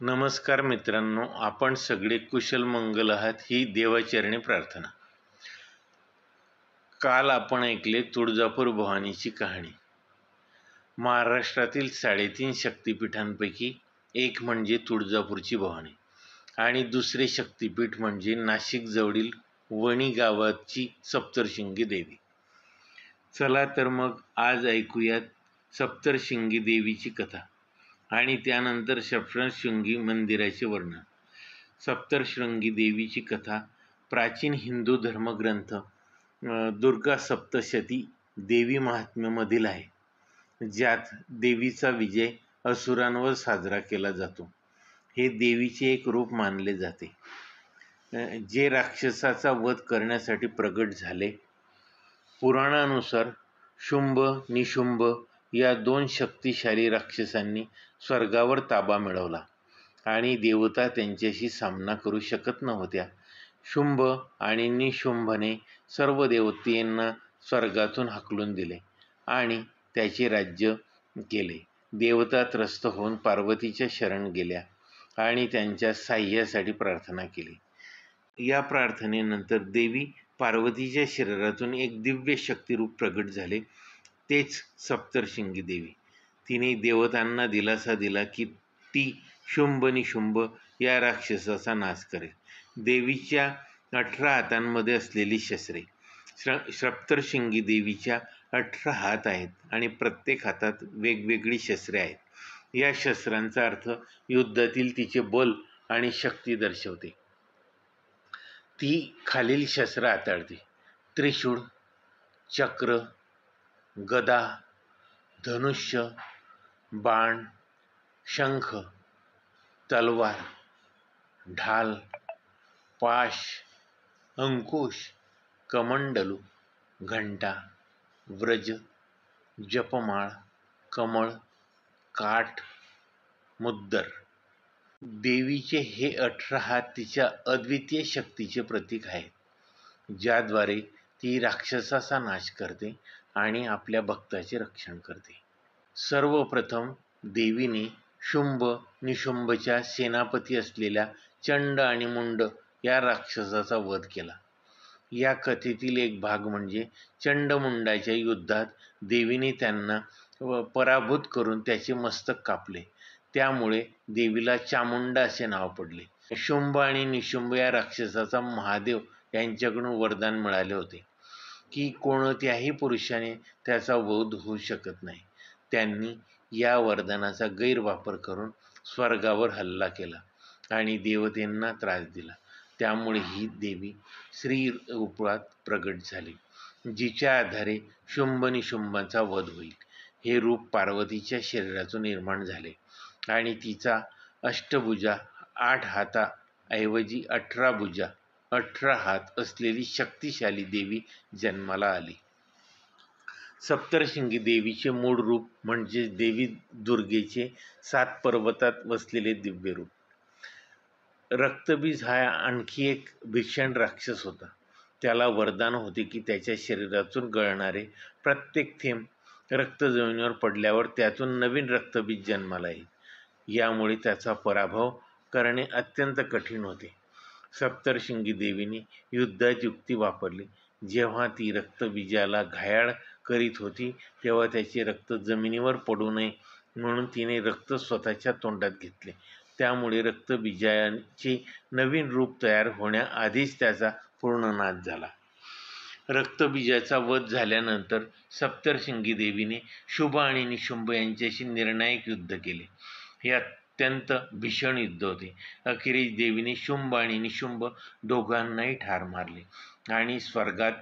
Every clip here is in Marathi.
नमस्कार मित्रांनो, आपण सगळे कुशल मंगल आहात ही देवाचरणी प्रार्थना। काल आपण ऐकले तुळजापूर भवानीची कहाणी। महाराष्ट्रातील 3.5 शक्तिपीठांपैकी एक म्हणजे तुळजापूरची भवानी आणि दुसरे शक्तिपीठ म्हणजे नाशिक जवळील वणी गावाची सप्तशृंगी देवी। चला तर मग आज ऐकूयात सप्तशृंगी देवीची कथा आणि त्यानंतर सप्तशृंगी मंदिराचे वर्णन। सप्तशृंगी देवीची कथा प्राचीन हिंदू धर्मग्रंथ दुर्गा सप्तशती देवी महात्म्यामधील आहे, ज्यात देवीचा विजय असुरांवर साजरा केला जातो। हे देवीचे एक रूप मानले जाते, जे राक्षसाचा वध करण्यासाठी प्रगट झाले। पुराणानुसार शुंभ निशुंभ या दोन शक्तिशाली राक्षसांनी स्वर्गावर ताबा मिळवला आणि देवता त्यांच्याशी सामना करू शकत नव्हत्या। शुंभ आणि निशुंभने सर्व देवतांना स्वर्गातून हाकलून दिले आणि त्याचे राज्य केले। देवता त्रस्त होऊन पार्वतीच्या शरण गेल्या आणि त्यांच्या साह्यासाठी प्रार्थना केली। या प्रार्थनेनंतर देवी पार्वतीच्या शरीरातून एक दिव्य शक्तिरूप प्रगट झाले, तेच सप्तशृंगी देवी। तिने देवतांना दिलासा दिला की ती शुंभ निशुंभ या राक्षसाचा नाश करेल। देवीच्या 18 हातांमध्ये असलेली शस्त्रे। सप्तशृंगी देवीच्या 18 हात आहेत आणि प्रत्येक हातात वेगवेगळी शस्त्रे आहेत। या शस्त्रांचा अर्थ युद्धातील तिचे बल आणि शक्ती दर्शवते। ती खालील शस्त्र हाताळते: त्रिशूळ, चक्र, गदा, धनुष्य, बाण, शंख, तलवार, ढाल, पाश, अंकुश, कमंडलू, घंटा, व्रज, जपमाळ, कमळ, काठ, मुद्दर। देवीचे हे 18 हात तिच्या अद्वितीय शक्तीचे प्रतीक आहेत, ज्याद्वारे ती राक्षसाचा नाश करते आणि आपल्या भक्ताचे रक्षण करते। सर्वप्रथम देवीने शुंभ निशुंभच्या सेनापती असलेल्या चंड आणि मुंड या राक्षसाचा वध केला। या कथेतील एक भाग म्हणजे चंडमुंडाच्या युद्धात देवीने त्यांना पराभूत करून त्याचे मस्तक कापले, त्यामुळे देवीला चामुंडा असे नाव पडले। शुंभ आणि निशुंभ या राक्षसाचा महादेव यांच्याकडून वरदान मिळाले होते की कोणत्याही पुरुषाने त्याचा वध होऊ शकत नाही। त्यांनी या वरदानाचा गैरवापर करून स्वर्गावर हल्ला केला आणि देवतांना त्रास दिला। त्यामुळे ही देवी स्त्री रूपात प्रगट झाली, जिच्या आधारे शुंभ निशुंभांचा वध होईल। हे रूप पार्वतीच्या शरीरातून निर्माण झाले आणि तिचा अष्टभुजा 8 हाताऐवजी 18 भुजा 18 हात असलेली शक्तिशाली देवी जन्माला आली। सप्तशृंगी देवीचे मूळ रूप म्हणजे देवी दुर्गेचे 7 पर्वतात वसलेले दिव्य रूप। रक्तबीज हा आणखी एक भीषण राक्षस होता। त्याला वरदान होते की त्याच्या शरीरातून गळणारे प्रत्येक थेंब रक्त जमिनीवर पडल्यावर त्यातून नवीन रक्तबीज जन्माला येईल। यामुळे त्याचा पराभव करणे अत्यंत कठीण होते। सप्तशृंगी देवीने युद्धात युक्ती वापरली। जेव्हा ती रक्तबीजाला घायाळ करीत होती तेव्हा त्याचे रक्त जमिनीवर पडू नये म्हणून तिने रक्त स्वतःच्या तोंडात घेतले। त्यामुळे रक्तबीजाचे नवीन रूप तयार होण्याआधीच त्याचा पूर्ण नाश झाला। रक्तबीजाचा वध झाल्यानंतर सप्तशृंगी देवीने शुंभ आणि निशुंभ यांच्याशी निर्णायक युद्ध केले। हे अत्यंत भीषण युद्ध होते। अखेरीस देवीने शुंभ आणि निशुंभ दोघांनाही ठार मारले आणि स्वर्गात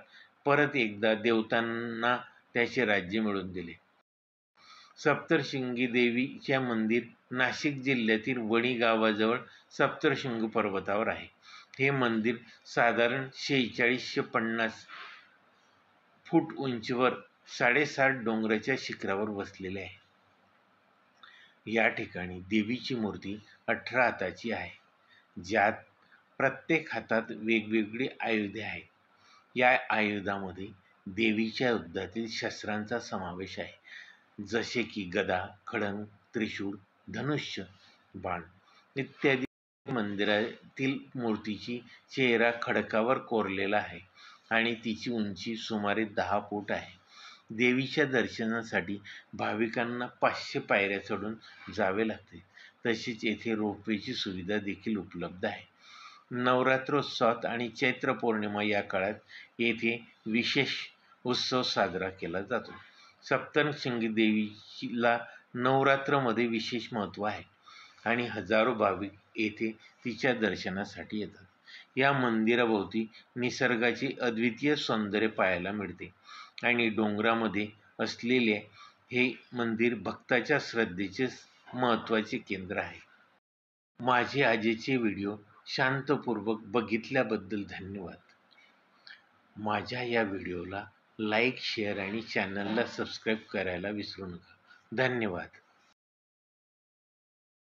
परत एकदा देवतांना त्याचे राज्य मिळवून दिले। सप्तशृंगी देवीचे मंदिर नाशिक जिल्ह्यातील वणी गावाजवळ सप्तशृंगी पर्वतावर आहे। हे मंदिर साधारण 4650 फूट उंचीवर 7.5 डोंगराच्या शिखरावर वसलेले आहे। या ठिकाणी देवीची मूर्ती 18 हाताची आहे, ज्यात प्रत्येक हातात वेगवेगळी आयुधे आहेत। या आयुधामध्ये देवीच्या युद्धातील शस्त्रांचा समावेश आहे, जसे की गदा, खड्ग, त्रिशूळ, धनुष्य, बाण। इत्यादी मंदिरातील मूर्तीची चेहरा खडकावर कोरलेला आहे आणि तिची उंची सुमारे 10 फूट आहे. देवीच्या दर्शनासाठी भाविकांना 500 पायऱ्या चढून जावे लागते. तसेच येथे रोपवेची सुविधा देखील उपलब्ध आहे. नवरात्रोत्सवात आणि चैत्र पौर्णिमा या काळात येथे विशेष उत्सव साजरा केला जातो. सप्तशृंगी देवीला नवरात्रमध्ये विशेष महत्त्व आहे आणि हजारो भाविक येथे तिच्या दर्शनासाठी येतात. या मंदिराभोवती निसर्गाचे अद्वितीय सौंदर्य पाहायला मिळते आणि डोंगरामध्ये असलेले हे मंदिर भक्ताच्या श्रद्धेचे महत्त्वाचे केंद्र आहे. माझे आजचे व्हिडिओ शांतपूर्वक बघितल्याबद्दल धन्यवाद. माझ्या या व्हिडिओला लाईक, शेअर आणि चॅनलला सबस्क्राईब करायला विसरू नका. धन्यवाद.